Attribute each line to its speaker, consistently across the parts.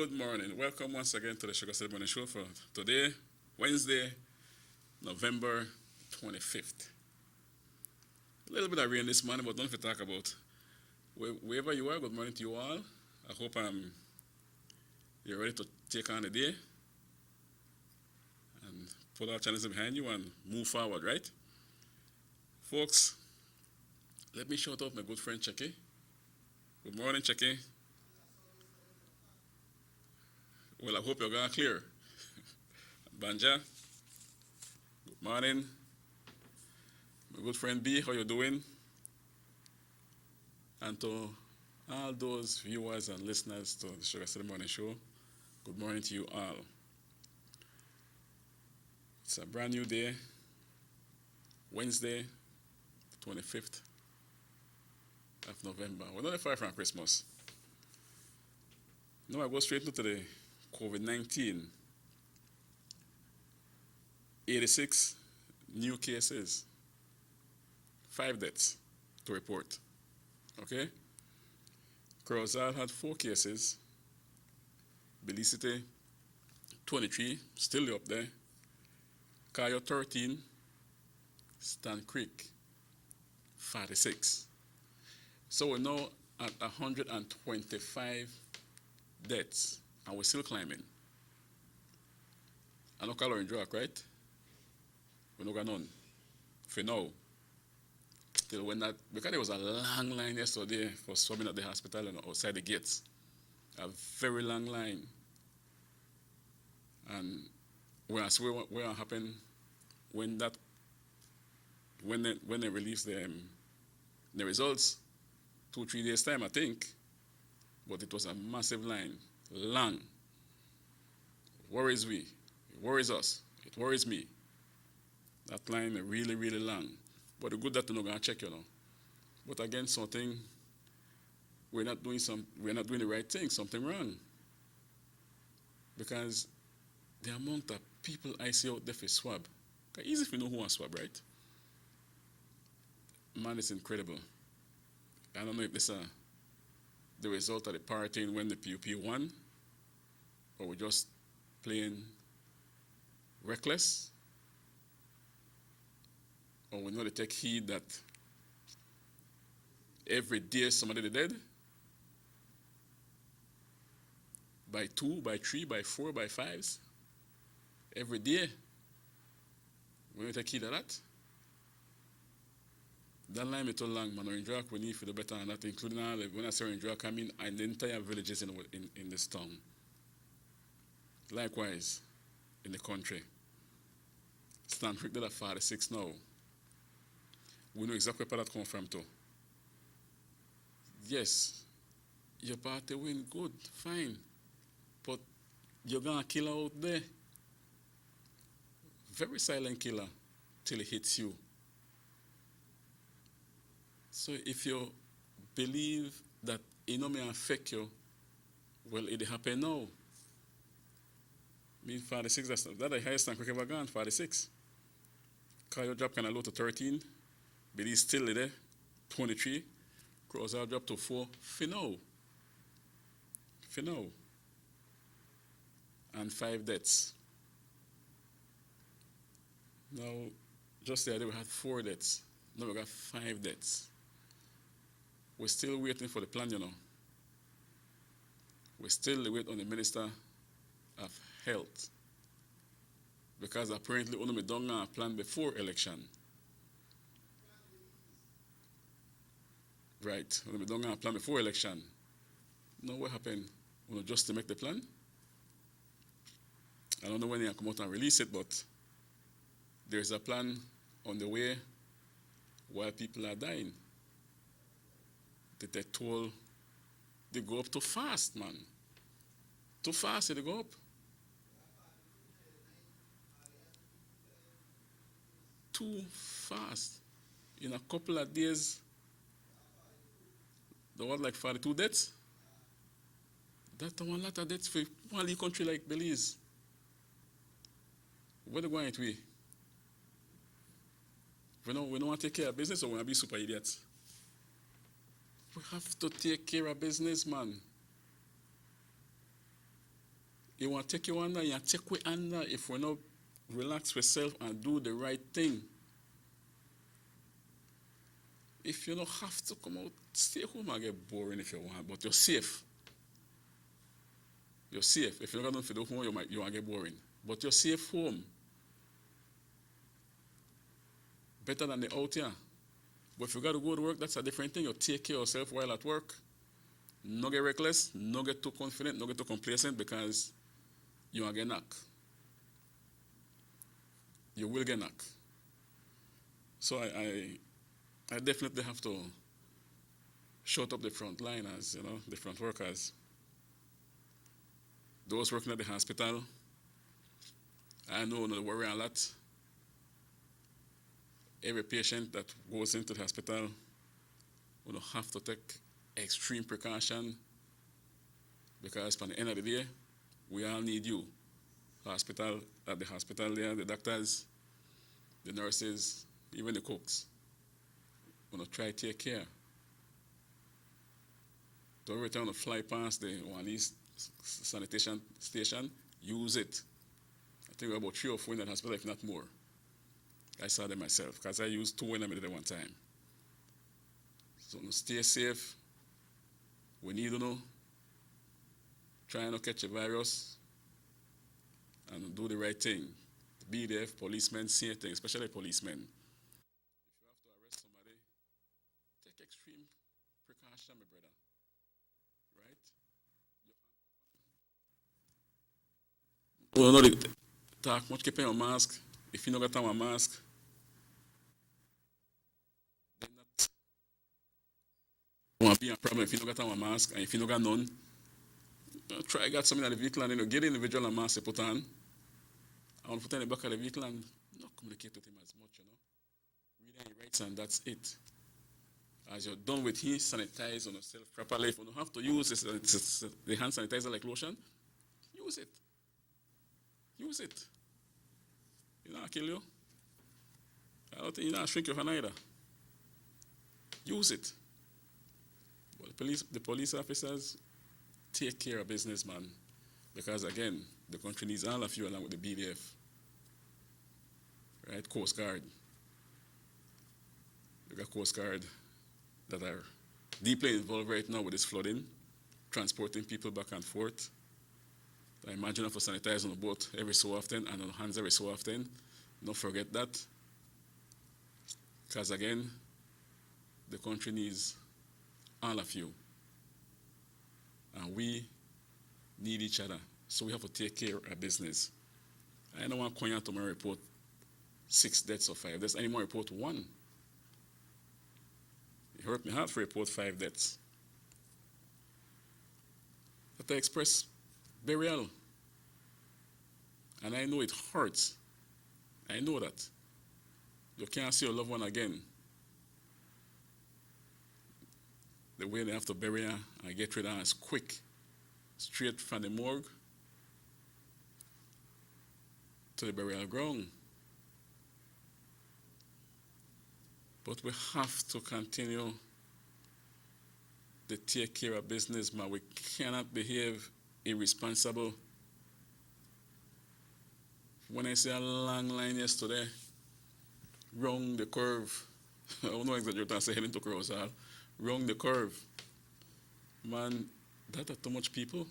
Speaker 1: Good morning. Welcome once again to the SugarCity Morning Show for today, Wednesday, November 25th. A little bit of rain this morning, but nothing to talk about. Wherever you are, good morning to you all. I hope you're ready to take on the day and put our challenges behind you and move forward, right? Folks, let me shout out my good friend Checky. Good morning, Checky. Well, I hope you're going clear. Banja, good morning. My good friend B, how you doing? And to all those viewers and listeners to the SugarCity Morning Show, good morning to you all. It's a brand new day, Wednesday, 25th of November. We're not far from Christmas. Now I go straight into the COVID-19. 86 new cases, 5 deaths to report. Okay? Crozal had 4 cases, Belicity 23, still up there, Cayo 13, Stan Creek 46. So we're now at 125 deaths, and we're still climbing. I know calorie drug, right? We're not going on. For now. Till when that, because there was a long line yesterday for swimming at the hospital and outside the gates. A very long line. And when I swear what happened when they released the results, 2-3 days time, I think. But it was a massive line, long. Worries we, it worries us, it worries me. That line is really, really long. But the good that you're not gonna check, But again, something we're not doing the right thing, something wrong. Because the amount of people I see out there for swab, it's easy if you know who wants swab, right? Man, it's incredible. I don't know if this is the result of the partying when the PUP won, or we're just playing reckless, or we know to take heed that every day somebody dead, by 2, by 3, by 4, by 5s, every day, we need to take heed of that. That line is too long, man. Orange Rock, we need for the better and that, including all, when I say Orange Rock, I mean the entire villages in this town. Likewise, in the country. Stan Creek did at 46 now. We know exactly where that come from too. Yes, your party win, good, fine. But you're gonna kill out there. Very silent killer till it hits you. So if you believe that it may affect you, well, it happen now. I mean, 46, that's the highest Stan Creek ever gone, 46. Cayo drop kind of low to 13. Billy's still there, 23. Crozal drop to 4. For now. And 5 deaths. Now, just the other day we had 4 deaths. Now we got 5 deaths. We're still waiting for the plan, We're still waiting on the Minister of Health. Because apparently only done a plan before election. Right, only done a plan before election. Now what happened? Just to make the plan? I don't know when they come out and release it, but there's a plan on the way while people are dying. They told they go up too fast, man. Too fast, they go up. Too fast. In a couple of days, there was like 42 deaths. That's one lot of deaths for one little country like Belize. Where they going to be? We don't want to take care of business, or we want to be super idiots? We have to take care of business, man. You want to take you under, you take we under if we not relax yourself and do the right thing. If you don't have to come out, stay home and get boring if you want, but you're safe. You're safe. If you're not going to do home, you want to get boring. But you're safe home. Better than the out here. But if you got to go to work, that's a different thing. You take care of yourself while at work. No get reckless, no get too confident, no get too complacent because you will get knocked. You will get knocked. So I definitely have to shut up the front liners, the front workers. Those working at the hospital, I know they worry a lot. Every patient that goes into the hospital will have to take extreme precaution because by the end of the day, we all need you. At the hospital there, the doctors, the nurses, even the cooks. We're going to try to take care. Don't every time to fly past the one east sanitation station, use it. I think we're about 3 or 4 in that hospital, if not more. I saw them myself because I used 2 in them at one time. So stay safe. We need to know. Try not to catch a virus and do the right thing. BDF, policemen, same thing, especially policemen. If you have to arrest somebody, take extreme precaution, my brother. Right? Well, not talk much, keep on your mask. If you don't got on a mask, then that won't be a problem. If you don't got on a mask, and if you don't got none, try get something in the vehicle and get the individual a mask to put on. I want to put in the back of the vehicle and not communicate with him as much, Read your rights and that's it. As you're done with him, sanitize on yourself properly. If you don't have to use the hand sanitizer like lotion, use it. Use it. It's not kill you. I don't think it's not shrink your hand either. Use it. But the police officers take care of business, man. Because again, the country needs all of you along with the BDF. Right? Coast Guard. We got Coast Guard that are deeply involved right now with this flooding, transporting people back and forth. I imagine if we sanitize on the boat every so often and on hands every so often. Don't forget that. Because again, the country needs all of you. And we need each other. So we have to take care of business. I don't want Konya to report 6 deaths or 5 deaths. I anymore report 1. It hurt me hard to report 5 deaths. But I express burial. And I know it hurts. I know that. You can't see your loved one again. The way they have to bury her and get rid of her is quick. Straight from the morgue to the burial ground. But we have to continue to take care of business, man. We cannot behave irresponsible. When I say a long line yesterday, round the curve, I don't know exactly what I say heading to Crossall, round the curve. Man, that are too much people.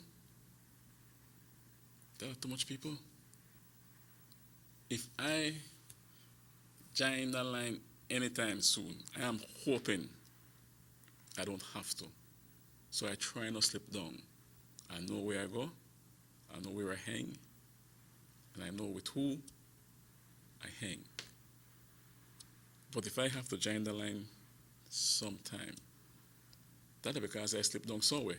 Speaker 1: That are too much people. If I join that line anytime soon, I am hoping I don't have to. So I try not to slip down. I know where I go. I know where I hang. And I know with who I hang. But if I have to join the line sometime, that's because I slip down somewhere.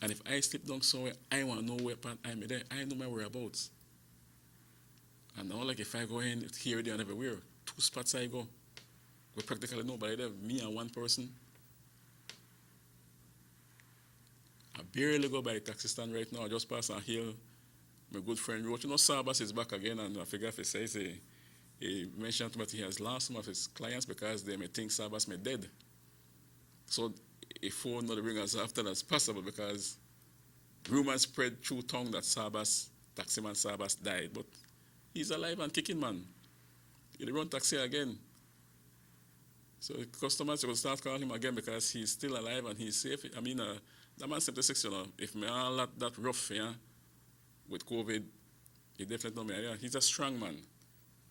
Speaker 1: And if I slip down somewhere, I want to know where I'm there. I know my whereabouts. And not like if I go in here, there, and everywhere. 2 spots I go. We practically nobody there. Me and 1 person. I barely go by the taxi stand right now. I just pass a hill. My good friend wrote, Sabas is back again, and I figure if he says he mentioned that he has lost some of his clients because they may think Sabas may dead. So if phone not bring us after that's possible because Rumors spread through town that taximan Sabas died, but he's alive and kicking, man. He'll run taxi again. So customers will start calling him again because he's still alive and he's safe. I mean, that man 76, if me all that rough, yeah, with COVID, he definitely know me. Yeah, he's a strong man.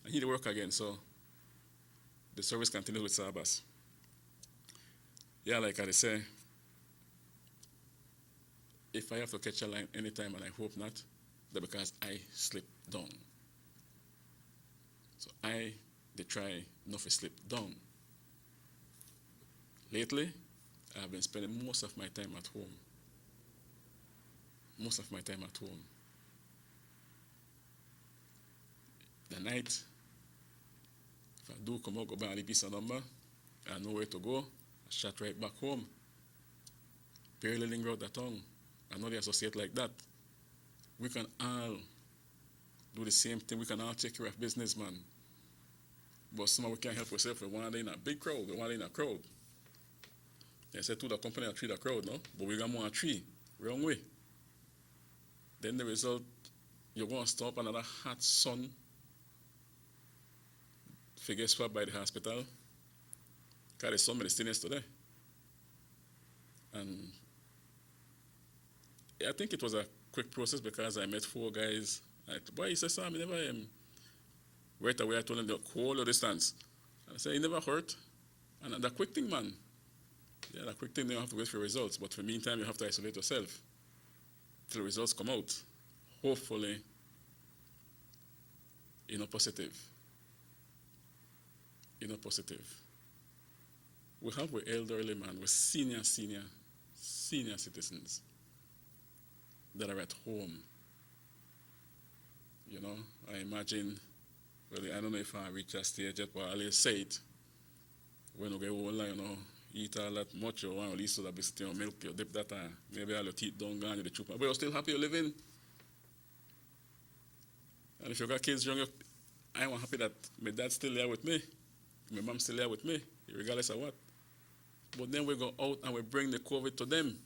Speaker 1: And he'll work again, so the service continues with Sabas. Yeah, like I say, if I have to catch a line anytime, and I hope not, that's because I slip down. So they try not to slip down. Lately, I've been spending most of my time at home. Most of my time at home. The night, if I do come out, go buy a piece of number, I know where to go, I shut right back home. Barely linger out the tongue. I know they associate like that. We can all do the same thing. We can all take care of business, man. But somehow we can't help ourselves. We want in a big crowd. We want in a crowd. They say to the company I treat the crowd, no? But we got more than three. Wrong way. Then the result, you're going to stop another hot sun figure swap by the hospital. Because there's so many students today. And I think it was a quick process because I met 4 guys. Boy, he said, Sam, I never right away I told him to hold your distance. And I said, it never hurt. And the quick thing, man. Yeah, the quick thing, you don't have to wait for results. But for the meantime, you have to isolate yourself till the results come out. Hopefully, positive. Positive. We have with elderly, man, with senior citizens that are at home. I imagine, well, I don't know if I reach a stage yet, but I'll say it. When you get old, eat all that much, you want to least that biscuit or milk, you dip that, maybe all your teeth don't go and you chew. But you're still happy you're living. And if you got kids young, I'm happy that my dad's still there with me, my mom's still there with me, regardless of what. But then we go out and we bring the COVID to them.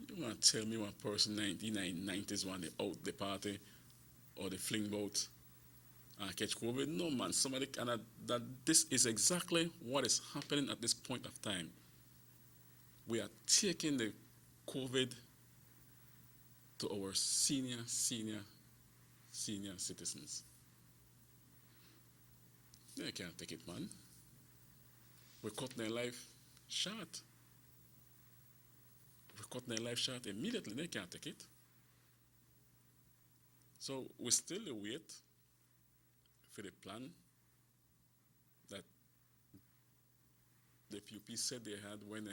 Speaker 1: You want to tell me one person 1990s when they out the party or they fling boat and catch COVID? No, man. Somebody that this is exactly what is happening at this point of time. We are taking the COVID to our senior citizens. They can't take it, man. We're cutting their life short. We're cutting their life short immediately. They can't take it. So we still wait for the plan that the PUP said they had when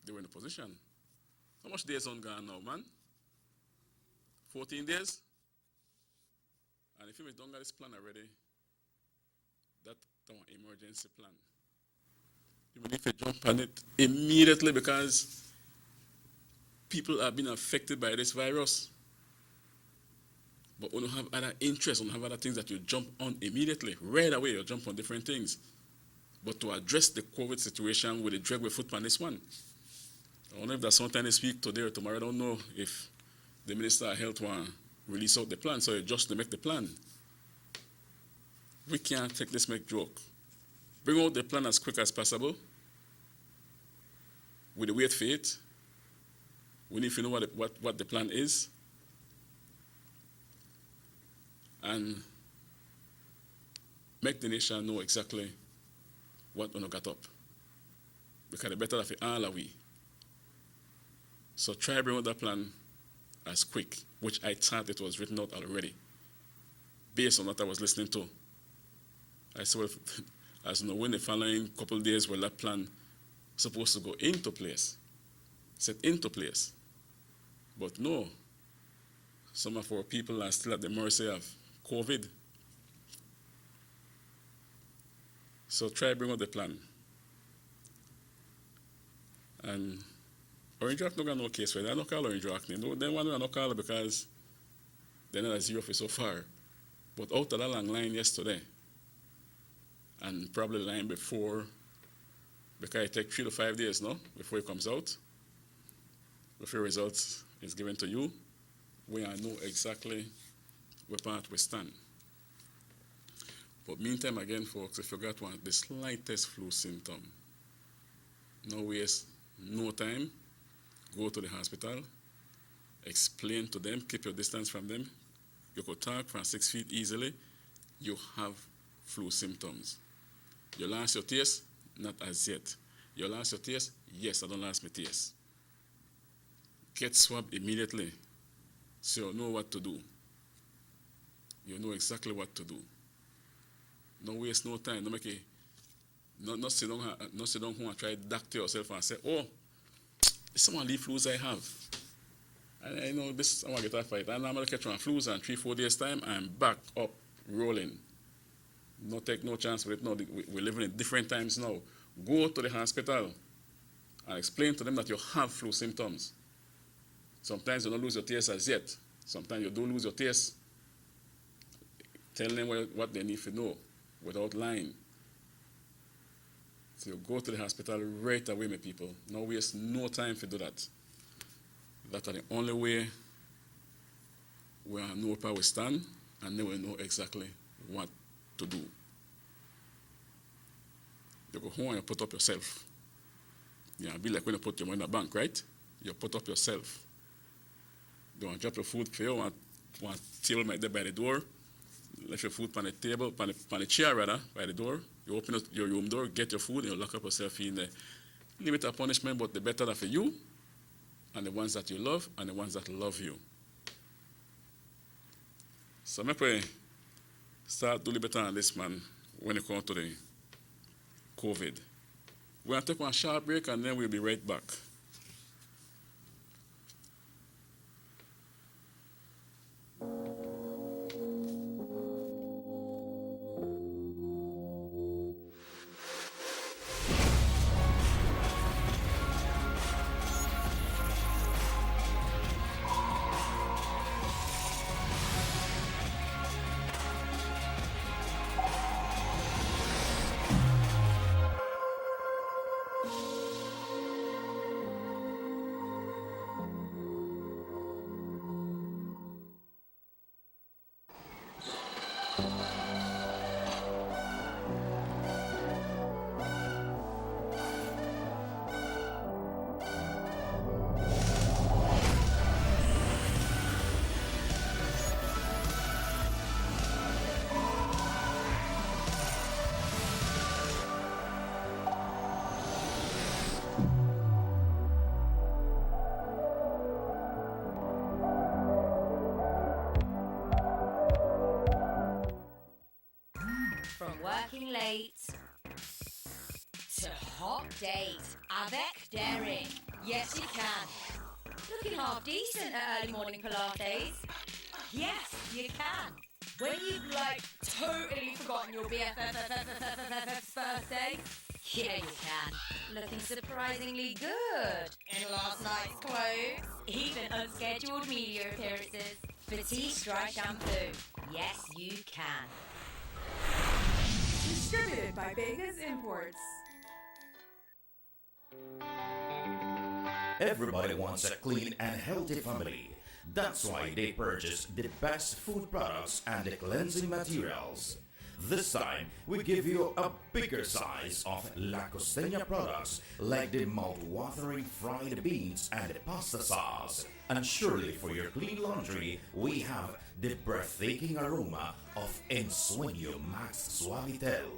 Speaker 1: they were in a position. How much days on gone now, man? 14 days? And if you don't got this plan already, that's our emergency plan. You need to jump on it immediately because people are being affected by this virus. But when you have other interests, when you have other things that you jump on immediately, right away you jump on different things. But to address the COVID situation with the drag we foot on this one. I don't know if that's sometime this week, today or tomorrow. I don't know if the Minister of Health want to release out the plan, so just to make the plan. We can't take this make joke. Bring out the plan as quick as possible. With the wait for it, we need to know what the plan is. And make the nation know exactly what we got up. Because the better of it all are we. So try bring out that plan as quick, which I thought it was written out already, based on what I was listening to. I said, as you know, when the following couple of days will that plan supposed to go into place, set into place. But no, some of our people are still at the mercy of COVID. So try bring out the plan. And Orange Rock no got no case for it. I don't call Orange Rock name. No, they want to not call it because they're not at zero for so far. But out of that long line yesterday, and probably the line before, because it takes 3 to 5 days, no, before it comes out, before results is given to you, we know exactly where part we stand. But meantime, again, folks, if you got the slightest flu symptom, no waste, no time, go to the hospital, explain to them, keep your distance from them. You could talk from 6 feet easily. You have flu symptoms. You lost your taste? Not as yet. You lost your taste? Yes, I don't lose my taste. Get swabbed immediately so you know what to do. You know exactly what to do. No waste no time. No make it. Not sit down home and try to doctor yourself and say, oh, some of the flus I have. I know this, I want to get a fight. I normally catch one flus and 3-4 days time, I'm back up rolling. No take no chance with it. No, we're living in different times now. Go to the hospital and explain to them that you have flu symptoms. Sometimes you don't lose your taste as yet. Sometimes you do lose your taste. Tell them what they need to know without lying. So you go to the hospital right away, my people. No waste no time to do that. That's the only way we know where we stand, and then we know exactly what to do. You go home and you put up yourself. Yeah, it'd be like when you put your money in the bank, right? You put up yourself. You want to drop your food for you, want table right there by the door, left your food on the table, on the chair rather, by the door. You open up your room door, get your food, and you lock up yourself in there. Leave it a punishment, but the better that for you, and the ones that you love, and the ones that love you. So I'm going to start doing better on this, man, when it comes to the COVID. We're going to take one short break, and then we'll be right back.
Speaker 2: From working late to hot date, avec Derek. Yes, you can. Looking half decent at early morning Pilates. Yes, you can. When you've totally forgotten your BFF's birthday. Yeah, you can. Looking surprisingly good in last night's clothes. Even unscheduled media appearances. Fatigue Strike Shampoo. Yes, you can.
Speaker 3: Distributed by Vegas Imports.
Speaker 4: Everybody wants a clean and healthy family. That's why they purchase the best food products and the cleansing materials. This time, we give you a bigger size of La Costeña products like the mouth-watering fried beans and pasta sauce. And surely for your clean laundry, we have the breathtaking aroma of Ensueño Max Suavitel.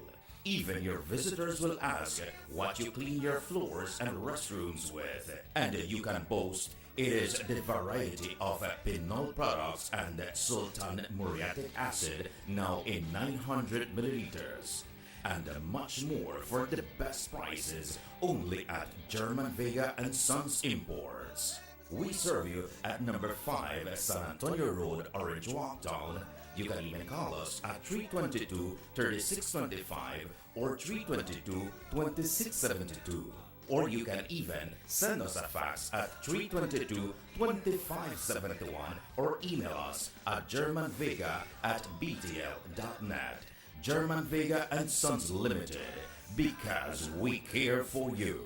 Speaker 4: Even your visitors will ask what you clean your floors and restrooms with. And you can boast it is the variety of Pinol products and Sultan Muriatic acid now in 900 milliliters. And much more for the best prices only at German Vega and Sons Imports. We serve you at number 5 San Antonio Road, Orange Walktown. You can even call us at 322-3625 or 322-2672. Or you can even send us a fax at 322-2571 or email us at germanvega@btl.net. German Vega and Sons Limited. because we care for you.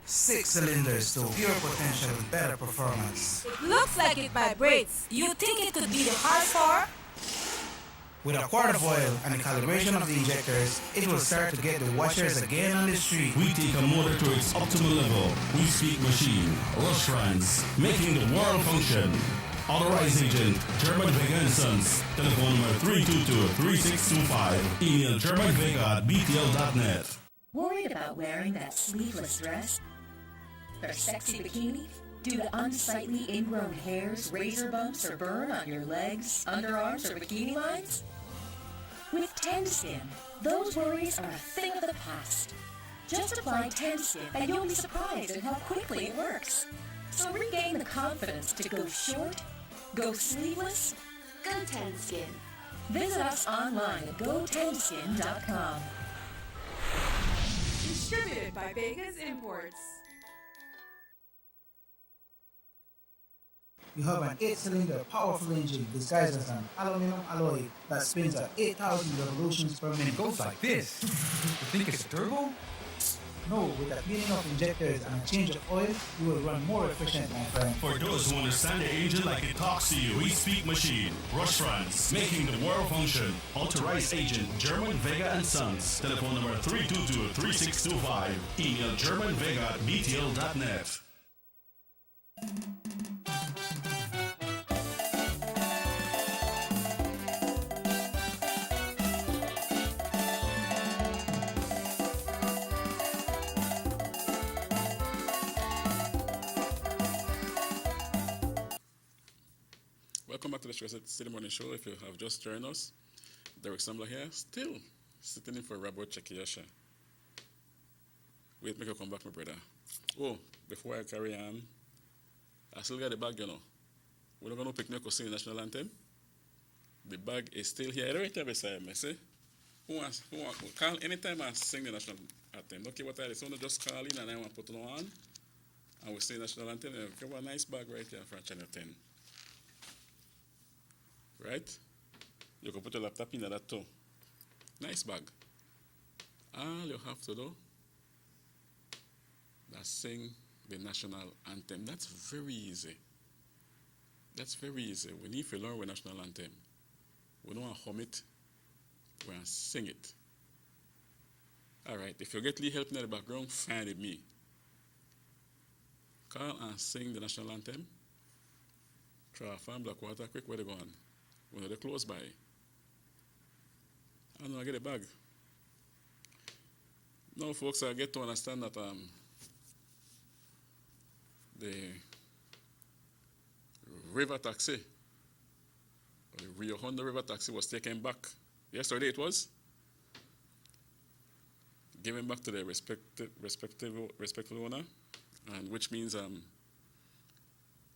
Speaker 5: 6 cylinders to pure potential, better performance.
Speaker 3: Looks like it vibrates.
Speaker 6: You think it could be the horsepower?
Speaker 5: With a quart of oil and the calibration of the injectors, it will start to get the watchers again on the street.
Speaker 7: We take a motor to its optimal level. We speak machine, Rush France, making the world function. Authorized agent, German Vega and Sons. Telephone number 322-3625. Email germanvega@btl.net.
Speaker 6: Worried about wearing that sleeveless dress? Or sexy bikini? Due to unsightly ingrown hairs, razor bumps, or burn on your legs, underarms, or bikini lines? With Tend-Skin, those worries are a thing of the past. Just apply Tend-Skin and you'll be surprised at how quickly it works. So regain the confidence to go short, go sleeveless,
Speaker 2: Go Tend-Skin.
Speaker 6: visit us online at gotendskin.com.
Speaker 3: Distributed by Vegas Imports.
Speaker 5: You have an 8-cylinder powerful engine disguised as an aluminum alloy that spins at 8,000 revolutions per minute.
Speaker 8: Goes like this. You think it's a turbo?
Speaker 5: No, with a cleaning of injectors and a change of oil, you will run more efficient, my friend.
Speaker 7: For those who understand the engine like it talks to you, we speak machine, Rush France, making the world function. Authorized agent, German Vega and Sons. Telephone number 322-3625. Email germanvega@btl.net.
Speaker 1: Welcome back to the SugarCity Morning Show. If you have just joined us, Derek Sambler here, still sitting in for Robert Chekiyasha. Wait, make you come back, my brother. Oh, before I carry on, I still got the bag, you know. We're not going to pick me up sing the national anthem. The bag is still here. Right there beside me, see? Who wants, call anytime I sing the national anthem. Don't care what I do. Someone just call in and I want to put it on. And we sing the national anthem. And we have a nice bag right here from Channel 10. Right? You can put your laptop in that too. Nice bag. All you have to do is sing the national anthem. That's very easy. That's very easy. We need to learn the national anthem. We don't want to hum it. We want to sing it. All right. If you get Lee helping in the background, find it me. Call and sing the national anthem. Try to find Blackwater quick. Where they going? When they're close by. I know I get a bag. Now, folks, I get to understand that the river taxi, or the Rio Honda river taxi, was taken back. Yesterday it was. Given back to the respective owner, and which means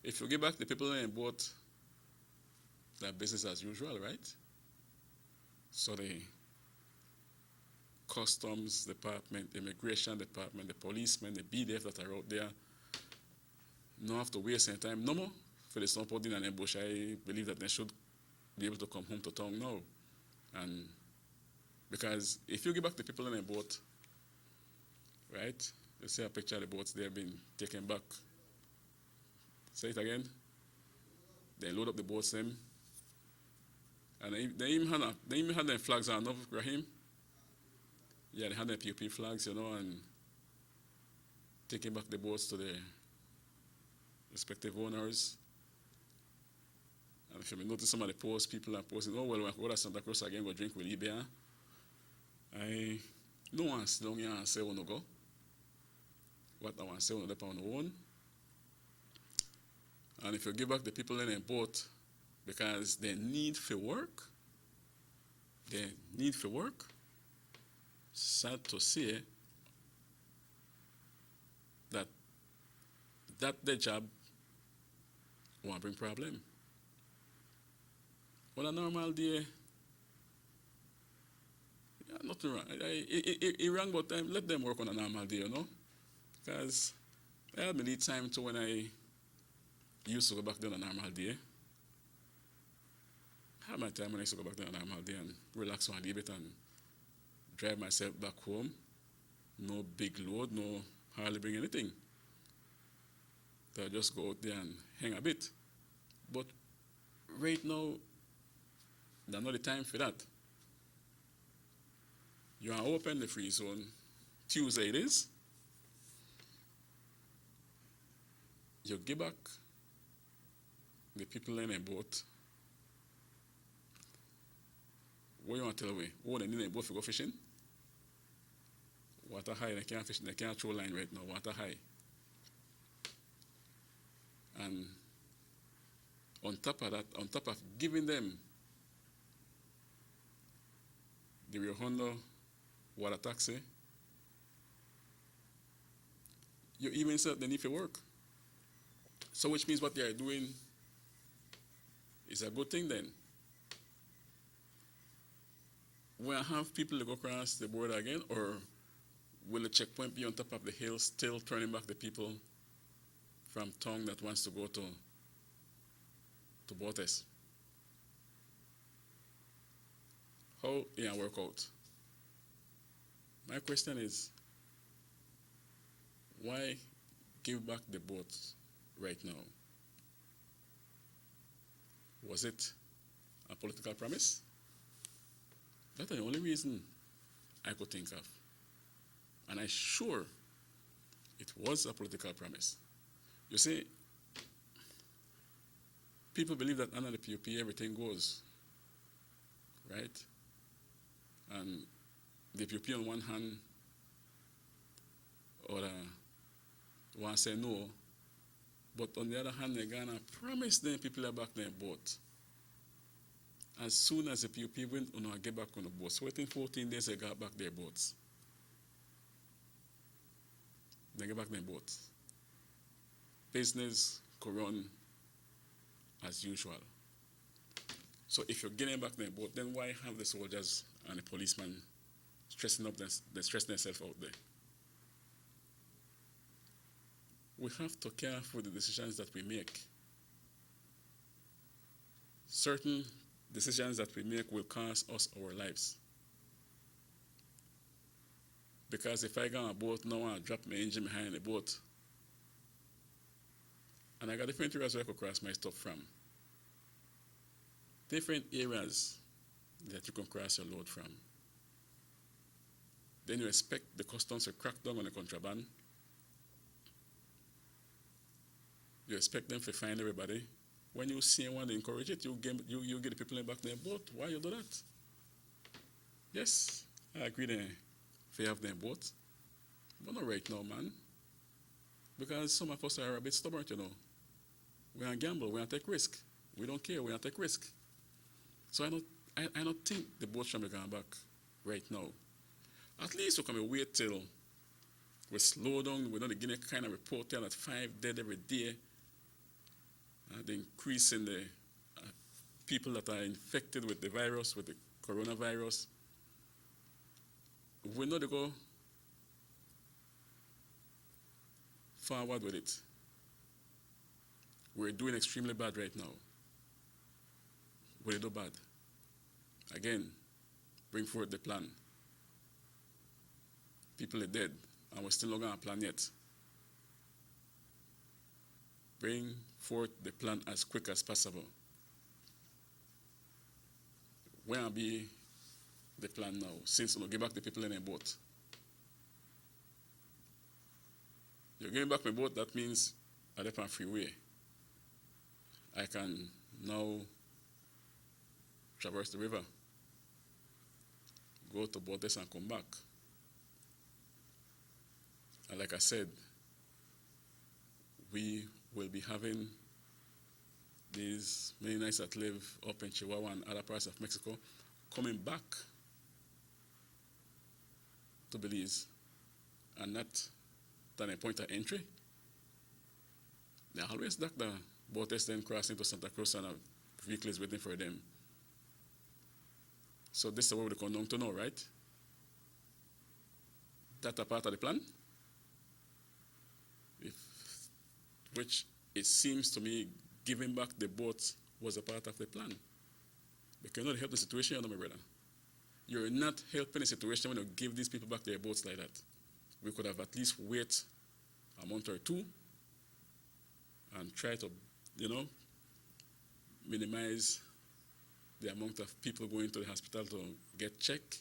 Speaker 1: if you give back the people in boat, that business as usual, right? So the customs department, immigration department, the policemen, the BDF that are out there, don't have to waste any time no more for the snowboarding and ambush. I believe that they should be able to come home to town now. And because if you give back the people in a boat, right? You see a picture of the boats, they have been taken back. Say it again. They load up the boats them. And they even had their flags on, no, Raheem? Yeah, they had their PUP flags, you know, and taking back the boats to the respective owners. And if you notice some of the posts, people are posting, oh, well, when I go to Santa Cruz again, go drink with Libya. I don't want to sit down here and say, I want to go. What I want to say, I want to do on my own. And if you give back the people in a boat, because they need for work, sad to say that their job won't bring problem. On a normal day, yeah, nothing wrong. It wrong, but let them work on a normal day, you know? Because I had my lead time to when I used to go back there on a normal day. I had my time when I used to go back there on a normal day and relax one a little bit and drive myself back home. No big load, no hardly bring anything. So I just go out there and hang a bit. But right now, there's not the time for that. You are open the free zone. Tuesday it is. You give back the people in a boat. What you want to tell me? Oh, they need a boat to go fishing? Water high, they can't fish, they can't throw line right now, water high. And on top of that, on top of giving them the Rio Hondo water taxi, you even said they need to work. So which means what they are doing is a good thing then. Will I have people to go across the border again, or will the checkpoint be on top of the hill, still turning back the people from town that wants to go to Bortes? How it work out? My question is, why give back the boat right now? Was it a political promise? That's the only reason I could think of. And I'm sure it was a political promise. You see, people believe that under the PUP everything goes, right? And the PUP on one hand, or want to say no, but on the other hand, they're going to promise them people are back their boat. As soon as the PUP went, get back on the boat. So within 14 days, they got back their boats. They get back their boats. Business could run as usual. So if you're getting back their boat, then why have the soldiers and the policemen stressing themselves out there? We have to care for the decisions that we make. Certain decisions that we make will cost us our lives. Because if I go on a boat now and drop my engine behind the boat, and I got different areas where I could cross my stuff from. Different areas that you can cross your load from. Then you expect the customs to crack down on the contraband. You expect them to find everybody. When you see one, they encourage it, you get the people in back their boat. Why you do that? Yes, I agree they have their boat. But not right now, man. Because some of us are a bit stubborn, you know. We are gamble, we are take risk. We don't care, we are take risk. So I don't think the boat should be going back right now. At least we can wait till we slow down. We're not getting a kind of report there that 5 dead every day. The increase in the people that are infected with the virus, with the coronavirus. We're not to go forward with it. We're doing extremely bad right now. We'll do bad. Again, bring forward the plan. People are dead, and we're still not going to plan yet. Bring forth the plan as quick as possible. Where will be the plan now? Since we'll give back the people in a boat. You're giving back my boat, that means I'm on freeway. I can now traverse the river, go to Bordes and come back. And like I said, we will be having these Mennonites that live up in Chihuahua and other parts of Mexico coming back to Belize, and not at a point of entry. They always dock the Bordes, then crossing to Santa Cruz, and a vehicle is waiting for them. So this is what we come down to know, right? That's a part of the plan. Which it seems to me giving back the boats was a part of the plan. Because you're not helping the situation, you know, my brother. You're not helping the situation when you give these people back their boats like that. We could have at least wait a month or two and try to, minimize the amount of people going to the hospital to get checked.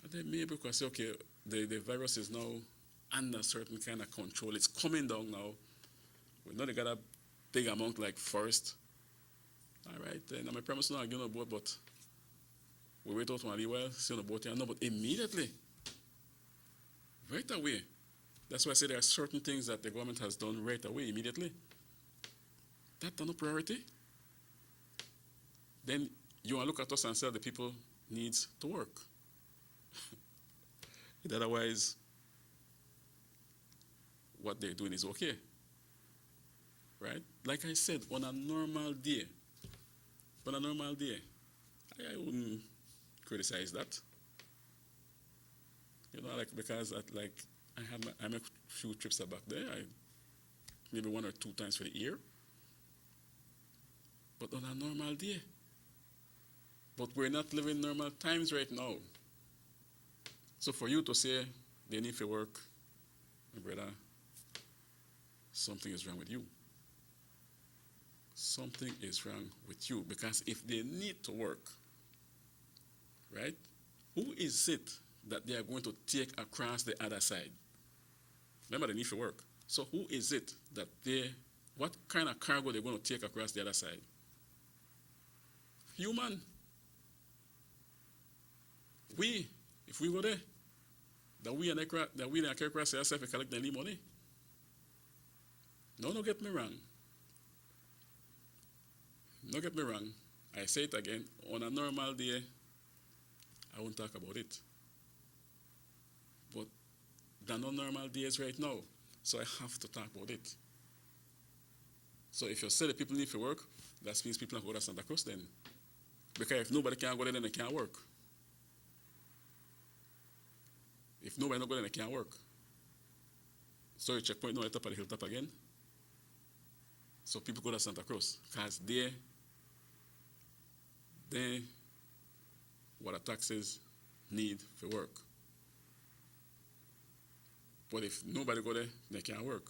Speaker 1: And then maybe we can say, okay, the virus is now under certain kind of control. It's coming down now. We know they got a big amount like first. All right, then I'm a promise not again on board, but we wait out one while, see on the boat here. No, but immediately, right away. That's why I say there are certain things that the government has done right away, immediately. That's not a priority. Then you want to look at us and say the people needs to work. Otherwise, what they're doing is okay. Right? Like I said, on a normal day, I wouldn't criticize that. Because I make a few trips back there, maybe 1 or 2 times for the year. But on a normal day. But we're not living normal times right now. So for you to say they need to work, my brother, something is wrong with you. Something is wrong with you. Because if they need to work, right, who is it that they are going to take across the other side? Remember, they need to work. So who is it that what kind of cargo they're going to take across the other side? Human. If we go there, that we and the across ourselves and collect the money. No, get me wrong. Don't get me wrong. I say it again. On a normal day, I won't talk about it. But there are no normal days right now. So I have to talk about it. So if you say that people need to work, that means people can go to Santa Cruz then. Because if nobody can go there, then they can't work. If nobody not go there, they can't work. So your checkpoint now at top of the hilltop again. So people go to Santa Cruz. Because they what the taxes need for work. But if nobody go there, they can't work.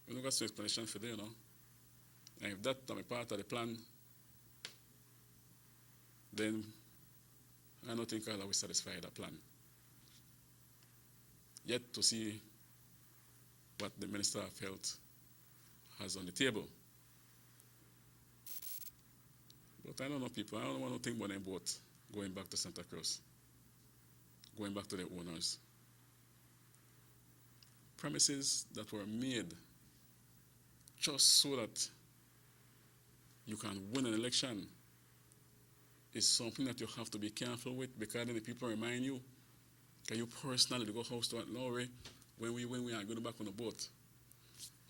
Speaker 1: We don't got some explanation for that, And if that's a part of the plan, then I don't think I'll always satisfy that plan. Yet to see what the Minister of Health has on the table. But I don't know people. I don't want to think about them both going back to Santa Cruz, going back to the owners. Promises that were made just so that you can win an election is something that you have to be careful with, because then the people remind you, can you personally go house to Lowry when we are going back on the boat?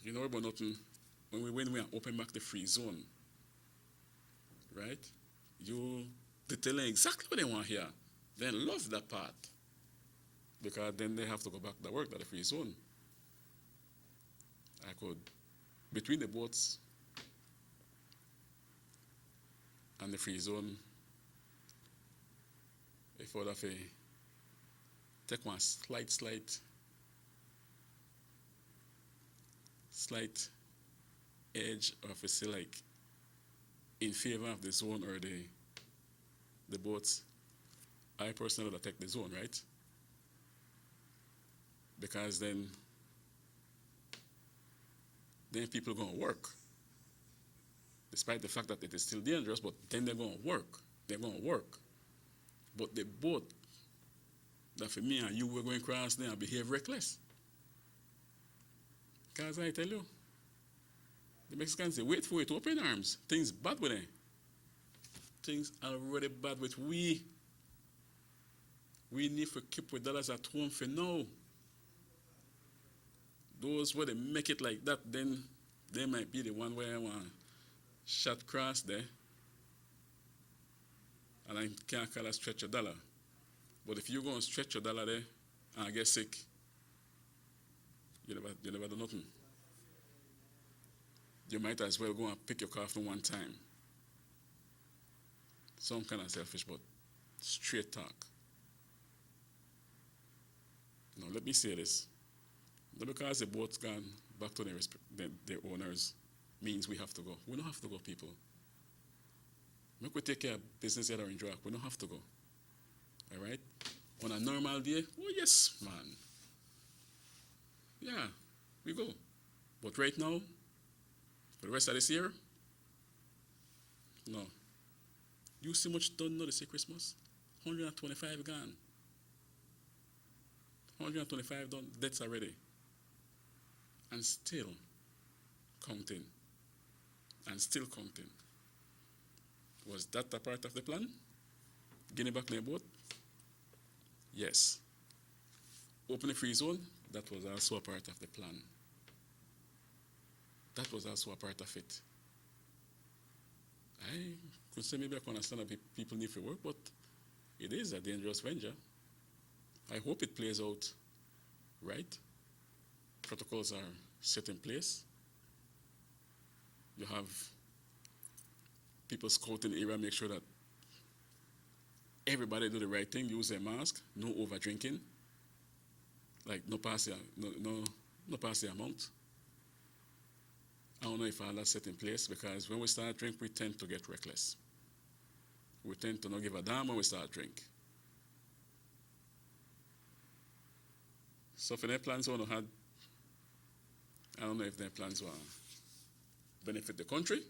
Speaker 1: You know about nothing. When we are open back the free zone, right? They tell them exactly what they want here. They love that part, because then they have to go back to work at the free zone. I could, between the boats and the free zone, if I would have take one slight edge of say like in favor of the zone or the boats, I personally would take the zone, right? Because then people are going to work. Despite the fact that it is still dangerous, but then they're going to work. They're going to work. But the boat that for me and you were going across there and behave reckless. Because I tell you, the Mexicans, they wait for it to open arms. Things bad with them. Things are already bad with we. We need to keep with dollars at home for now. Those where they make it like that, then they might be the one where I want shot cross there. And I can't call it stretch your dollar. But if you go and stretch your dollar there and get sick, you never do nothing. you might as well go and pick your car from one time. Some kind of selfish, but straight talk. Now, let me say this. Not because the boat's gone back to their owners means we have to go. We don't have to go, people. Make we take care of business here in Joak. We don't have to go. All right? On a normal day, oh yes, man. Yeah, we go. But right now, for the rest of this year, no. You see much done now this year Christmas? 125 gone. 125 done, debts already. And still counting. And still counting. Was that a part of the plan? Guinea back their boat? Yes. Open the free zone? That was also a part of the plan. That was also a part of it. I could say maybe I can understand that people need to work, but it is a dangerous venture. I hope it plays out right. Protocols are set in place. You have people scouting the area, make sure that everybody do the right thing, use their mask, no over drinking, like no pass the amount. I don't know if all that's set in place, because when we start drink, we tend to get reckless. We tend to not give a damn when we start drink. So for their plans I don't know if their plans will benefit the country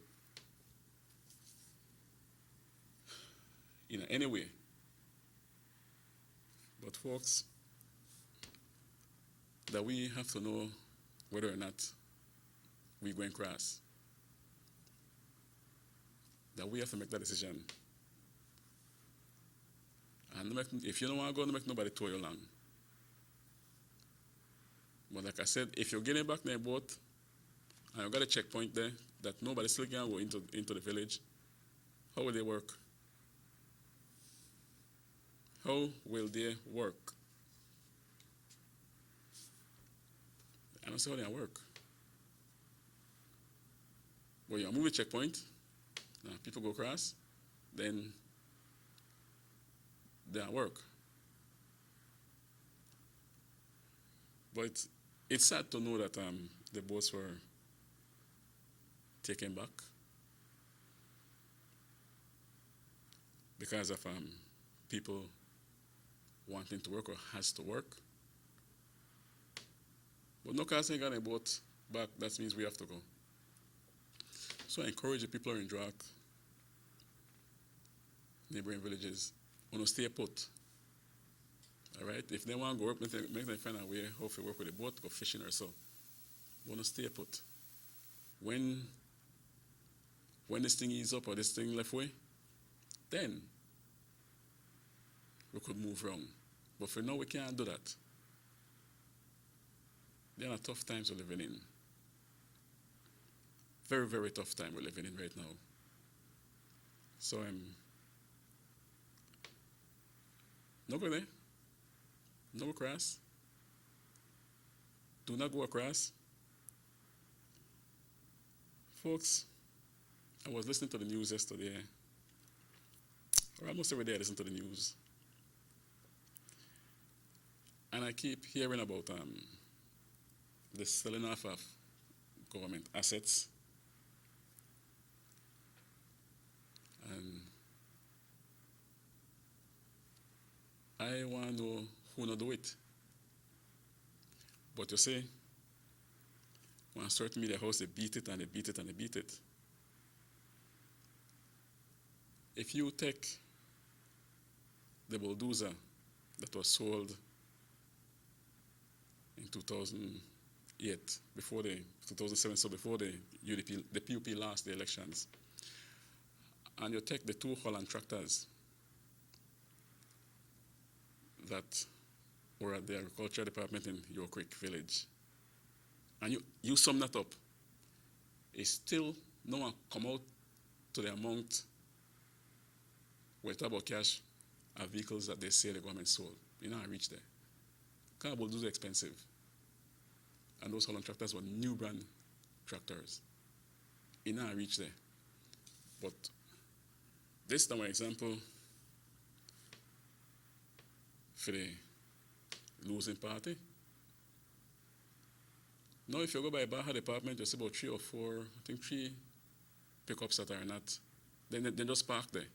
Speaker 1: in any way. But folks, that we have to know whether or not we're going cross. That we have to make that decision. And if you don't want to go, make nobody tow you along. But like I said, if you're getting back in a boat and you've got a checkpoint there that nobody still can go into the village, how will they work? How will they work? I don't see how they work. When you move a checkpoint, people go across, then they work. But it's sad to know that the boats were taken back because of people wanting to work or has to work. But no cars ain't got a boat back, that means we have to go. So I encourage the people who are in Joak, neighboring villages, want to stay put. All right? If they want to go work, make them find a way how to work with the boat, go fishing or so. Want to stay put. When this thing is up or this thing left way, then we could move wrong. But for now, we can't do that. There are tough times we're living in. Very, very tough time we're living in right now. So no go there. No across. Do not go across. Folks, I was listening to the news yesterday. Or almost every day I listen to the news. And I keep hearing about the selling off of government assets. And I want to know who not do it. But you see, when a certain media house, they beat it and they beat it and they beat it. If you take the bulldozer that was sold in 2008, 2007, so before the PUP lost the elections, and you take the two Holland tractors that were at the agriculture department in Your Creek village, and you sum that up, it's still no one come out to the amount we talk about cash of vehicles that they say the government sold. You know, I reached there. Car bulldozers are expensive. And those Holland tractors were new brand tractors. it not reach there. But this is one example for the losing party. Now, if you go by Baja department, you see about 3 or 4, I think 3 pickups that are not, they just park there.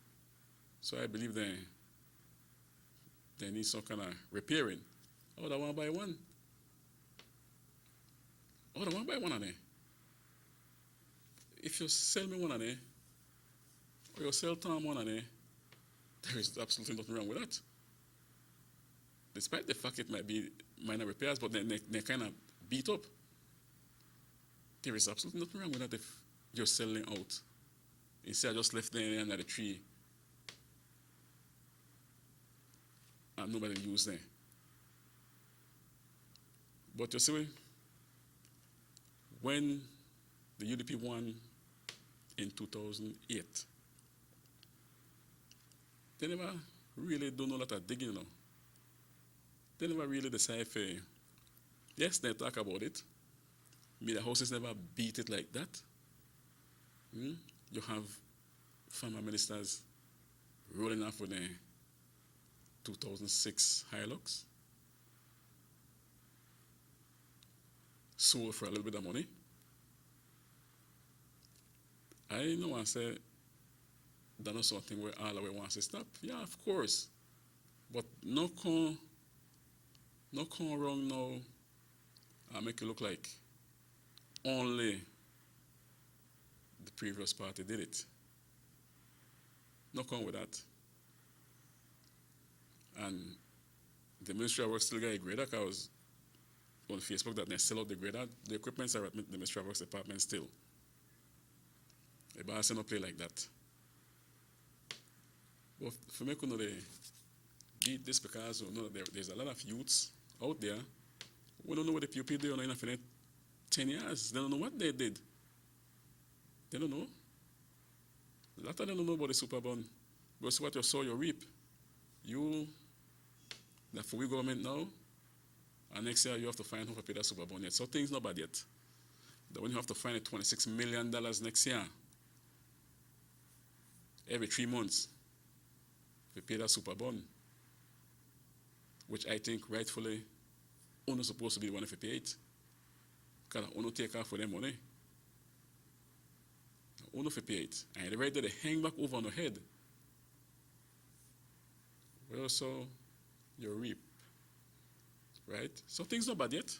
Speaker 1: So I believe they need some kind of repairing. Oh, the one by one. Oh, the one by one on there. If you sell me one on there, or you sell Tom one on there, there is absolutely nothing wrong with that. Despite the fact it might be minor repairs, but they're kind of beat up. There is absolutely nothing wrong with that if you're selling out. Instead, I just left there under the tree and nobody used there. But you see, when the UDP won in 2008, they never really do a lot of digging, you know. They never really decide for, yes, they talk about it. The houses never beat it like that. You have former ministers rolling off with the 2006 Hilux, sold for a little bit of money. I know I say that's not something where all the way wants to stop. Yeah, of course. But no come wrong now and make it look like only the previous party did it. No come with that. And the Ministry of Works still got a grader, because I was on Facebook that they sell out the grader. The equipments are at the Ministry of Works department still. The boss don't play like that. But for me, you know, they beat this because you know, there's a lot of youths out there who don't know what the PUP do in the 10 years. They don't know what they did. They don't know. A lot of them don't know about the super bond. Because what you sow, you reap. That for we government now, and next year you have to find how to pay that super bond yet. So things not bad yet. That when you have to find $26 million next year, every 3 months, we pay that super bond, which I think rightfully only supposed to be the one if you pay it. Because only take off for them money. Only if you pay it. And the right there, they hang back over on your head. Well, so you reap. Right? So things not bad yet.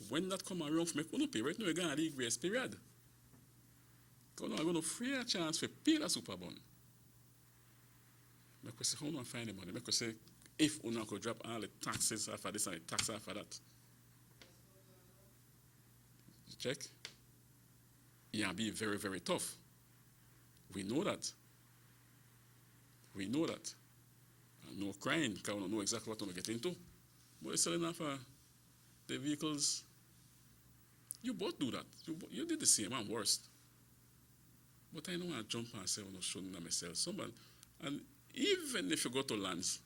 Speaker 1: When that come around for me, you pay right now, you're going to leave grace period. Because I'm going to free a chance for pay that super bond. I say, how do I find the money? I say, if you could drop all the taxes after this and the tax after that. You check? Yeah, be very, very tough. We know that. We know that. And no crying, because we don't know exactly what we're going to get into. But you're selling off the vehicles. You both do that. You did the same and worse. But I know I jump and say, I'm not showing myself. Someone, and even if you go to lands,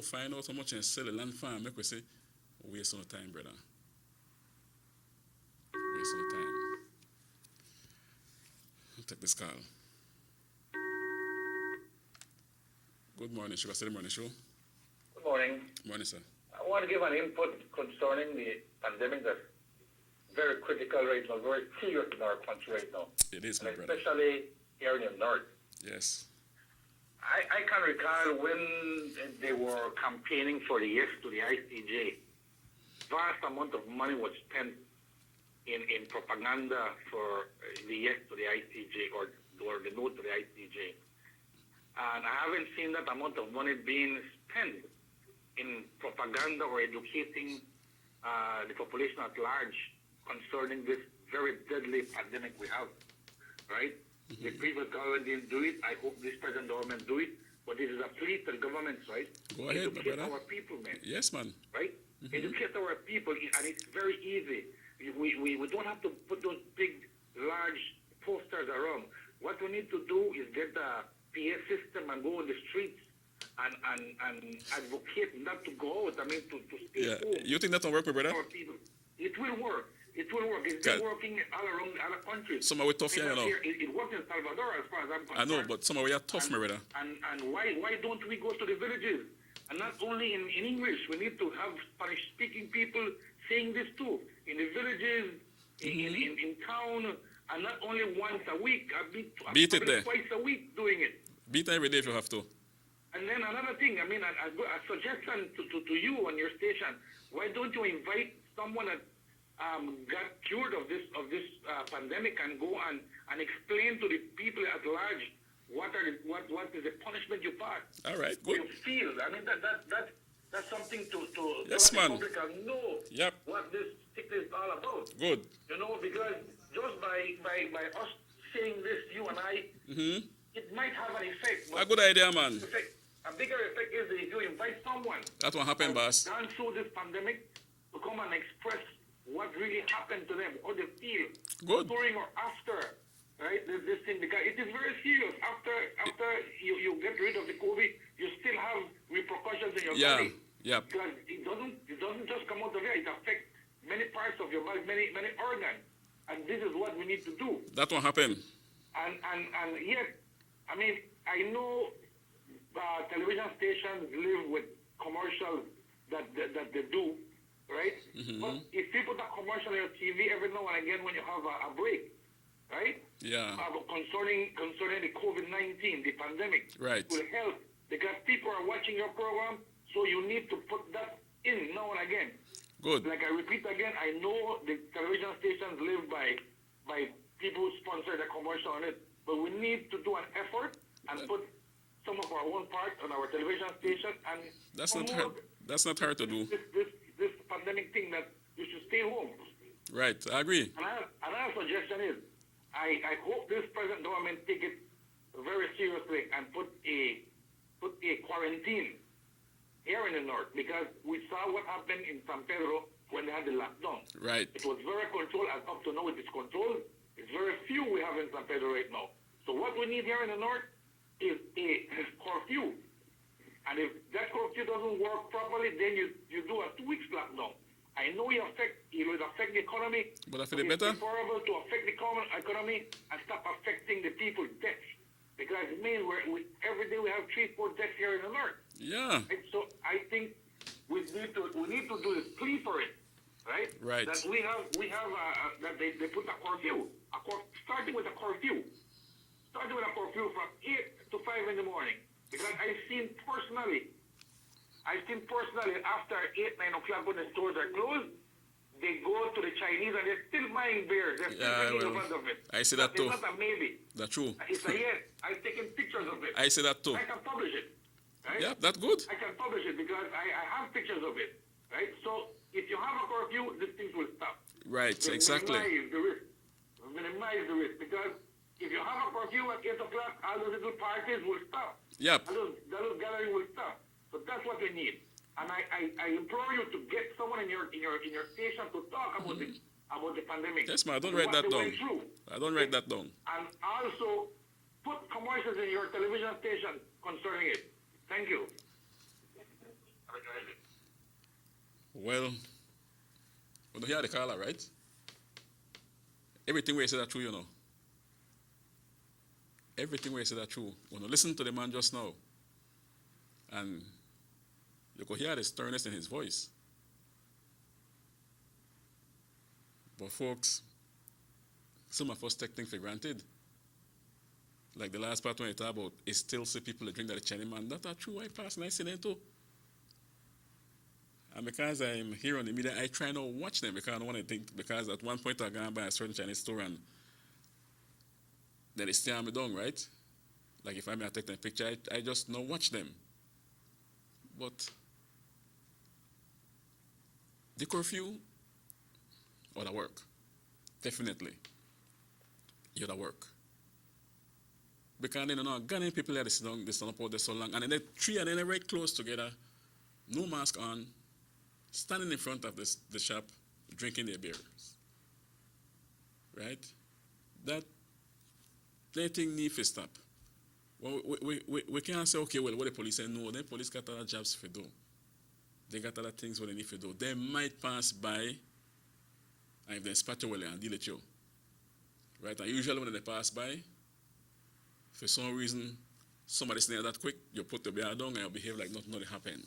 Speaker 1: find out how much and sell a land farm, make we say, waste no time, brother. Waste no time. I'll take this call. Good morning, SugarCity Morning Show.
Speaker 9: Good morning.
Speaker 1: Morning, sir.
Speaker 9: I want to give an input concerning the pandemic that's very critical right now, very serious in our country right now.
Speaker 1: It is, my brother.
Speaker 9: Especially here in the north.
Speaker 1: Yes.
Speaker 9: I can recall when they were campaigning for the yes to the ICJ, vast amount of money was spent in propaganda for the yes to the ICJ or the no to the ICJ. And I haven't seen that amount of money being spent in propaganda or educating the population at large concerning this very deadly pandemic we have, right? Mm-hmm. The previous government didn't do it. I hope this present government do it. But this is a plea to the governments, right?
Speaker 1: Go ahead,
Speaker 9: educate our people, man.
Speaker 1: Yes, man.
Speaker 9: Right? Mm-hmm. Educate our people, and it's very easy. We don't have to put those big, large posters around. What we need to do is get the PA system and go on the streets and advocate not to go out. I mean, to stay home.
Speaker 1: You think that will work, my brother?
Speaker 9: Our people. It will work. It will work. It's been working all around other countries.
Speaker 1: Some are tough here, you know.
Speaker 9: It works in Salvador as far as I'm concerned.
Speaker 1: I know, but some are tough, my brother.
Speaker 9: And why don't we go to the villages? And not only in English, we need to have Spanish-speaking people saying this too. In the villages, in town, and not only once a week.
Speaker 1: Beat it there.
Speaker 9: Twice a week doing it.
Speaker 1: Beat every day if you have to.
Speaker 9: And then another thing, I mean, a suggestion to you on your station, why don't you invite someone that got cured of this pandemic and go and explain to the people at large what is the punishment you pass?
Speaker 1: All right, good.
Speaker 9: You feel, I mean, that's something to
Speaker 1: yes,
Speaker 9: let
Speaker 1: man.
Speaker 9: the public know what this sickness is all about.
Speaker 1: Good.
Speaker 9: You know, because just by us saying this, you and I, it might have an effect.
Speaker 1: A good idea, man.
Speaker 9: A bigger effect is if you invite someone
Speaker 1: that won't happen, boss.
Speaker 9: Gone through this pandemic to come and express what really happened to them, how they feel,
Speaker 1: good,
Speaker 9: during or after, right? This thing, because it is very serious. After you get rid of the COVID, you still have repercussions in your body.
Speaker 1: Yeah.
Speaker 9: Because it doesn't just come out of there. It affects many parts of your body, many organs, and this is what we need to do.
Speaker 1: That won't happen.
Speaker 9: And yet, I mean, I know television stations live with commercials that they do, right? But if you put a commercial on your TV every now and again when you have a break, right?
Speaker 1: Yeah.
Speaker 9: Concerning the COVID-19, the pandemic,
Speaker 1: right,
Speaker 9: will help because people are watching your program, so you need to put that in now and again.
Speaker 1: Good.
Speaker 9: Like I repeat again, I know the television stations live by people who sponsor the commercial on it, but we need to do an effort and put some of our own part on our television station and
Speaker 1: that's not hard to do.
Speaker 9: This pandemic thing that you should stay home.
Speaker 1: Right, I agree.
Speaker 9: Another suggestion is I hope this present government take it very seriously and put a quarantine here in the north, because we saw what happened in San Pedro when they had the lockdown.
Speaker 1: Right.
Speaker 9: It was very controlled, and up to now it is controlled. It's very few we have in San Pedro right now. So what we need here in the north is a curfew. And if that curfew doesn't work properly, then you do a 2 weeks lockdown. I know it will affect the economy,
Speaker 1: but I feel it better.
Speaker 9: It's preferable to affect the economy and stop affecting the people's deaths. Because it means every day we have 3-4 deaths here in the north.
Speaker 1: Yeah.
Speaker 9: And so I think we need to do this plea for it, right?
Speaker 1: Right.
Speaker 9: That we have that they put a curfew, starting with a curfew from 8 to 5 in the morning. Because I've seen personally after 8, 9 o'clock when the stores are closed, they go to the Chinese and they're still buying beers. They're still drinking the front of it.
Speaker 1: I see that too.
Speaker 9: It's not a maybe.
Speaker 1: That's true.
Speaker 9: It's a yes. I've taken pictures of it.
Speaker 1: I see that too.
Speaker 9: I can publish it. Right?
Speaker 1: Yeah, that's good.
Speaker 9: I can publish it because I have pictures of it. Right? So if you have a curfew, these things will stop.
Speaker 1: Right, exactly.
Speaker 9: Minimize the risk. Because if you have a curfew at 8 o'clock, all those little parties will stop.
Speaker 1: Yep.
Speaker 9: All those gatherings will stop. So that's what we need. And I implore you to get someone in your station to talk about the pandemic.
Speaker 1: Yes, man. I don't write that down. I don't write that down.
Speaker 9: And also put commercials in your television station concerning it. Thank you.
Speaker 1: Well, you hear the caller, right? Everything we say that true, you know. Everything we say that true. When you listen to the man just now, and you could hear the sternness in his voice. But folks, some of us take things for granted. Like the last part when you talk about, it still see people that drink that Chinese man. That's not true. I pass and I see them too. And because I'm here on the media, I try not to watch them because I don't want to think, because at one point I gone by a certain Chinese store and then they stare me down, right? Like if I may take them picture, I just not watch them. But the curfew ought to work. Definitely. It ought to work. Because then, Ghanaian people there, they stand up out there so long, and then they three and then they're right close together, no mask on, standing in front of the shop, drinking their beers. Right? That thing needs to stop. Well, we can't say, okay, well, what the police say, no, the police got other jobs to do. They got other things what they need to do. They might pass by And if they spot you well, they deal with you. Right? And usually when they pass by, for some reason, somebody snare that quick, you put the bear down and you behave like nothing happened.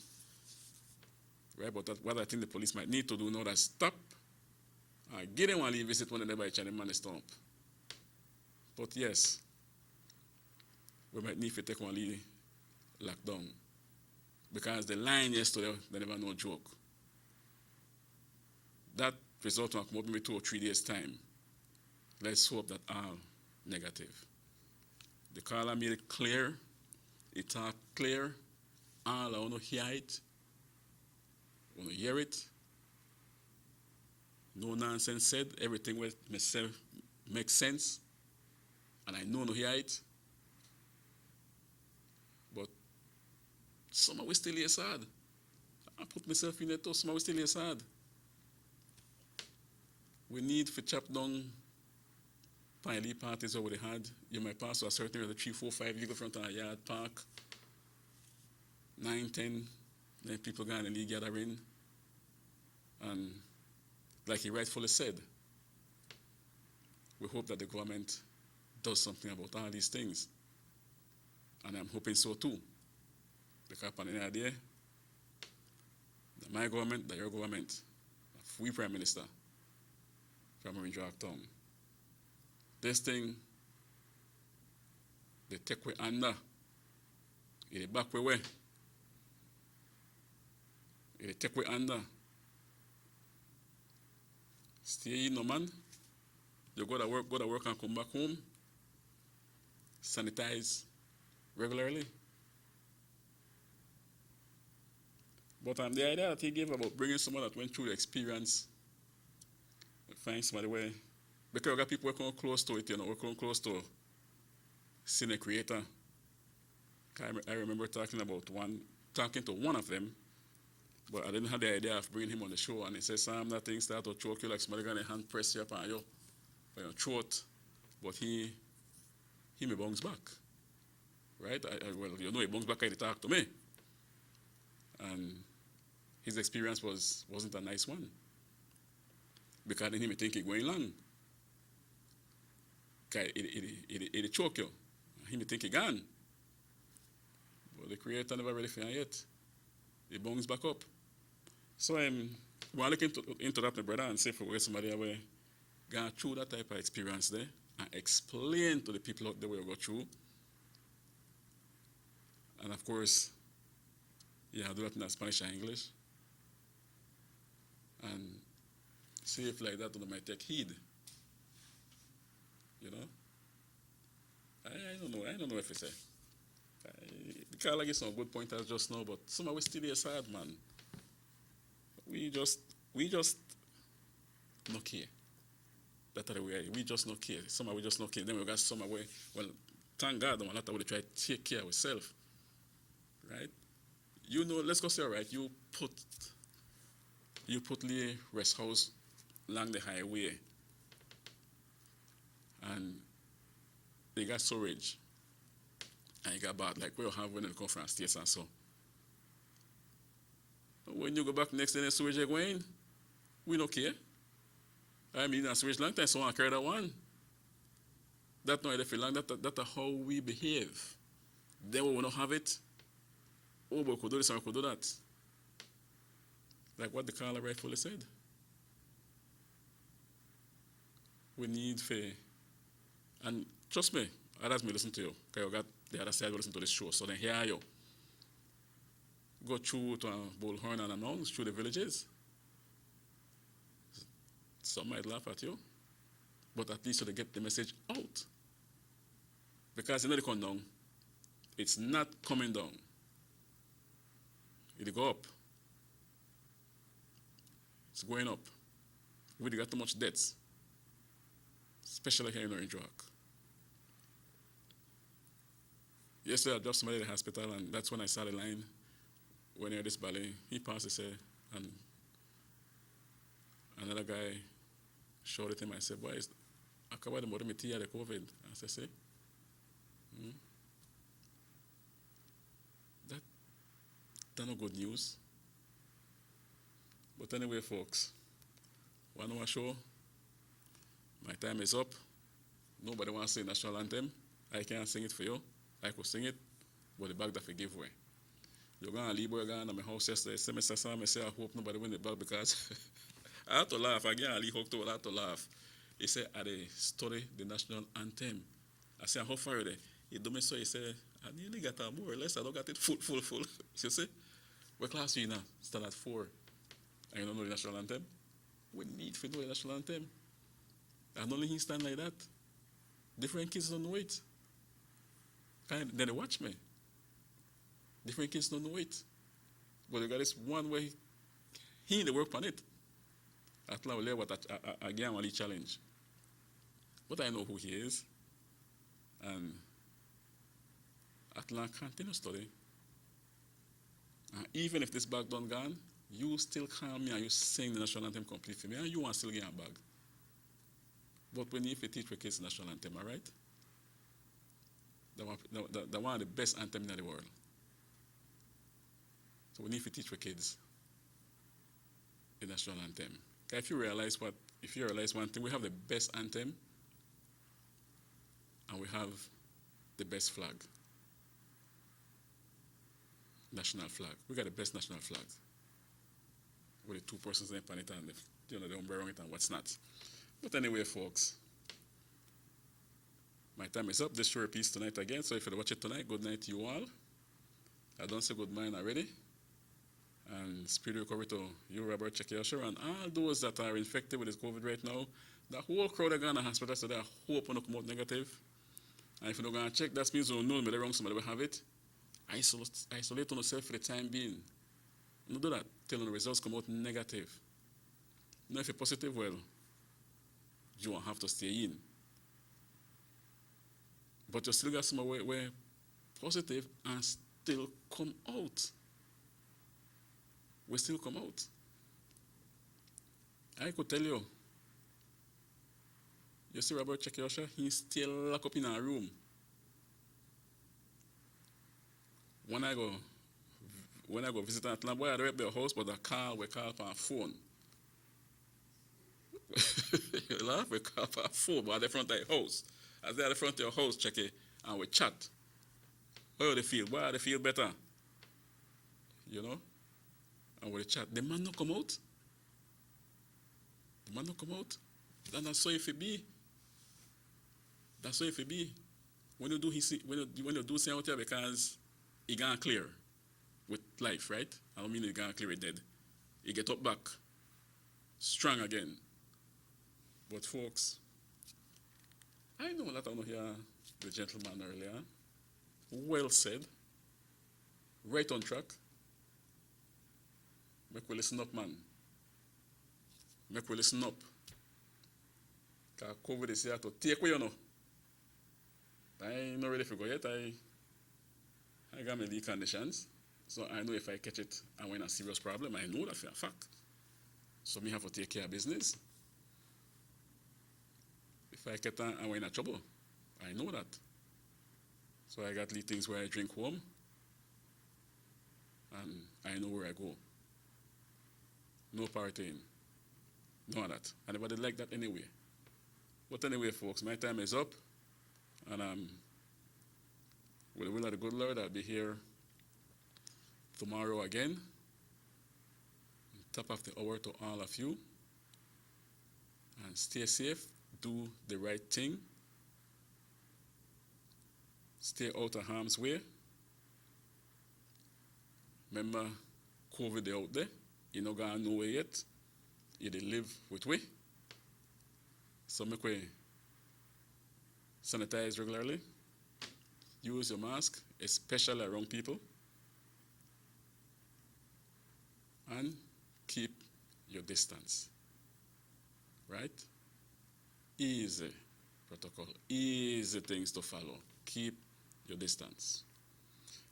Speaker 1: Right? But what I think the police might need to do now is stop and get them while you visit one of them by China man stomp. But yes, we might need to take one lead lockdown. Because the line yesterday, they never no joke. That result will come up maybe 2 or 3 days' time. Let's hope that all negative. The caller made it clear, it talked clear, all I want to hear it, want to hear it. No nonsense said, everything with myself makes sense, and I know to hear it. But somehow we still here sad. I put myself in it too, somehow we still here sad. We need to chop down finally parties over the had. You might pass to a certain area, 3, 4, 5 legal front of a yard park. 9, 10, then people go and league gathering. And like he rightfully said, we hope that the government does something about all these things. And I'm hoping so too. Because on the idea, that my government, that your government, we Prime Minister from Orange Town. This thing, they take way under, they back way, they take way under. Stay in, no man. You go to work and come back home. Sanitize regularly. But the idea that he gave about bringing someone that went through the experience, find somebody where, because we got people working close to it, working close to Cine Creator. I remember talking to one of them, but I didn't have the idea of bringing him on the show. And he said, Sam, that thing started to choke you like somebody going to hand press you up on your throat. But he may bounce back. Right? Well, he bounce back and he talked to me. And his experience wasn't a nice one. Because then he may think he's going long. Because it choke you. He may think he's gone. But the Creator never really found yet. He bounce back up. So I'm look into that, my brother, and see if we get somebody away going through that type of experience there and explain to the people out there what we go through. And of course, do that in Spanish and English. And see if like that they might take heed. I don't know if it's because like it's some good pointers just now, but somehow we still here sad, man. We just not care. That's the way we just not care. Somehow we just not care. Then we got some way. Well, thank God, one lot of we try to take care of ourselves. Right? Let's go say, all right, you put the rest house along the highway and they got storage and you got bad like we have when you come from states and so. When you go back next day, the storage are going, we don't care. I mean, in storage long time, someone carry that one. That's not if long, that's how we behave. Then we will not have it. Oh, but we could do this and we could do that. Like what the caller rightfully said. We need fair. And trust me, others may listen to you. Because you got the other side will listen to this show. So then hear you. Go through to Bullhorn and announce through the villages. Some might laugh at you. But at least so they get the message out. Because they come down. It's not coming down. It'll go up. It's going up. We got too much debts. Especially here in Orange Rock. Yesterday I dropped somebody at the hospital and that's when I saw the line. When you're this ballet, he passed the say, and another guy showed it him. I said, boy, I covered the mother me the COVID. I said, say, that's not good news. But anyway, folks, one more show, My time is up. Nobody wants to sing national anthem. I can't sing it for you. I could sing it, but the bag that we give away. You're going to leave again at my house yesterday. I say, I hope nobody win the bag because I had to laugh. Again, I had to laugh. He said, I study the national anthem. I said, how far are they? He do me so, he said, I nearly got it more or less. I don't got it full. You see? What class are you now? Stand at 4. And you don't know the national anthem? We need to know the national anthem. And only he stand like that. Different kids don't know it. And then they watch me. Different kids don't know it. But you got this one way he they work on it. At level what I get on the challenge. But I know who he is. And Atlan continue study. And even if this bag done gone, you still call me and you sing the national anthem complete for me, and you want still get a bag. But we need to teach our kids the national anthem, all right? That one of the best anthems in the world. So we need to teach our kids the national anthem. If you realize one thing, we have the best anthem and we have the best flag. National flag. We got the best national flag. With the 2 persons in it and the umbrella on it and what's not. But anyway, folks, my time is up. This show repeats tonight again. So if you watch it tonight, good night to you all. I don't say good night already. And speedy recovery to you, Robert, check your show. And all those that are infected with this COVID right now, the whole crowd are going to hospital, so they are hoping to come out negative. And if you're not going to check, that means you know wrong, somebody will have it. Isolate yourself for the time being. Don't do that till the results come out negative. Now, if you're positive, well, you won't have to stay in. But you still got some where positive and still come out. We still come out. I could tell you, you see Robert Chekiosha, he's still locked up in a room. When I go visit Atlanta, boy, I don't have a house, but we call on phone. You laugh, we call on phone, but at the front of your house. As they're at the front of your house, check it, and we chat. How do they feel? Why do they feel better? You know? And we chat. The man not come out. And that's so if it be. When you do say out here because he gonna clear with life, right? I don't mean he gonna clear it dead. He get up back strong again. But folks, I know that I don't hear the gentleman earlier. Well said. Right on track. Make we listen up, man. Make we listen up. Because COVID is here to take away, you know. I ain't not ready to go yet. I got my lead conditions. So I know if I catch it and we're in a serious problem, I know that for a fact. So me have to take care of business. If I get and we're in a trouble, I know that. So I got lead things where I drink home. And I know where I go. No partying. None of that. I never did like that anyway. But anyway, folks, my time is up. And with the will of the good Lord, I'll be here tomorrow again. Top of the hour to all of you. And stay safe. Do the right thing. Stay out of harm's way. Remember, COVID out there. You not going nowhere yet. You did live with we. So make we sanitize regularly. Use your mask, especially around people. And keep your distance. Right? Easy protocol. Easy things to follow. Keep your distance.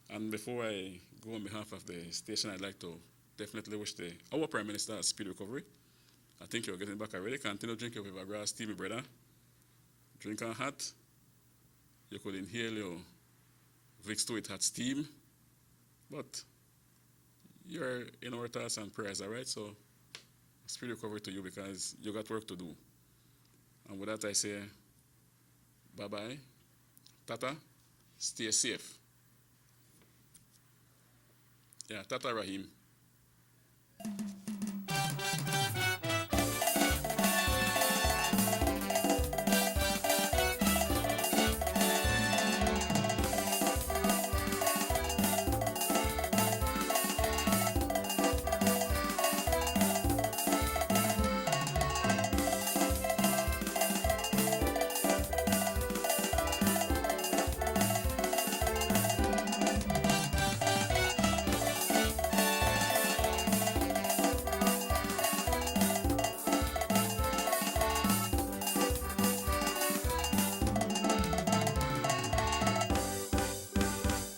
Speaker 1: And before I go on behalf of the station, I'd like to definitely wish our Prime Minister a speedy recovery. I think you're getting back already. Continue drinking with a grass tea, my brother. Drink on hot. You could inhale your Vicks to it hot steam. But you're in our thoughts and prayers, all right? So speedy recovery to you because you got work to do. And with that, I say bye-bye. Tata, stay safe. Yeah, Tata Rahim.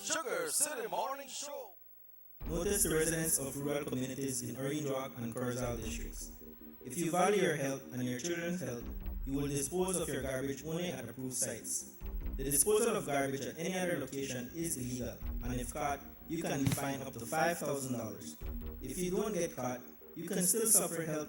Speaker 7: Sugar City Morning Show.
Speaker 5: Notice the residents of rural communities in Orange Rock and Corozal districts. If you value your health and your children's health, you will dispose of your garbage only at approved sites. The disposal of garbage at any other location is illegal, and if caught, you can be fined up to $5,000. If you don't get caught, you can still suffer health